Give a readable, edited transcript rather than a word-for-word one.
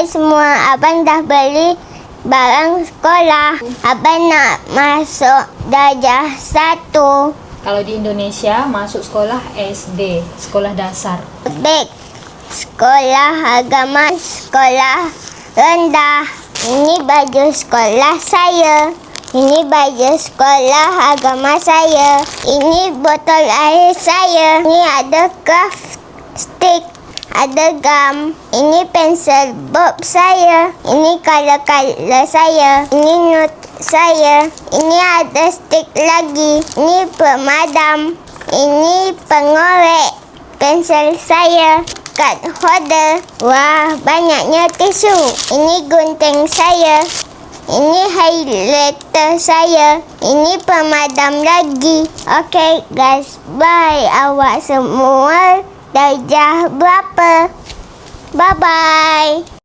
Hai semua, abang dah beli barang sekolah. Abang nak masuk darjah 1. Kalau di Indonesia, masuk sekolah SD, sekolah dasar. Beg sekolah agama, sekolah rendah. Ini baju sekolah saya. Ini baju sekolah agama saya. Ini botol air saya. Ini ada craft stick. Ada gam. Ini pensel bob saya. Ini color saya. Ini note saya. Ini ada stick lagi. Ini pemadam. Ini pengorek. Pensel saya. Kad holder. Wah, banyaknya tisu. Ini gunting saya. Ini highlighter saya. Ini pemadam lagi. Okay guys, bye. Awak semua darjah berapa? Bye-bye.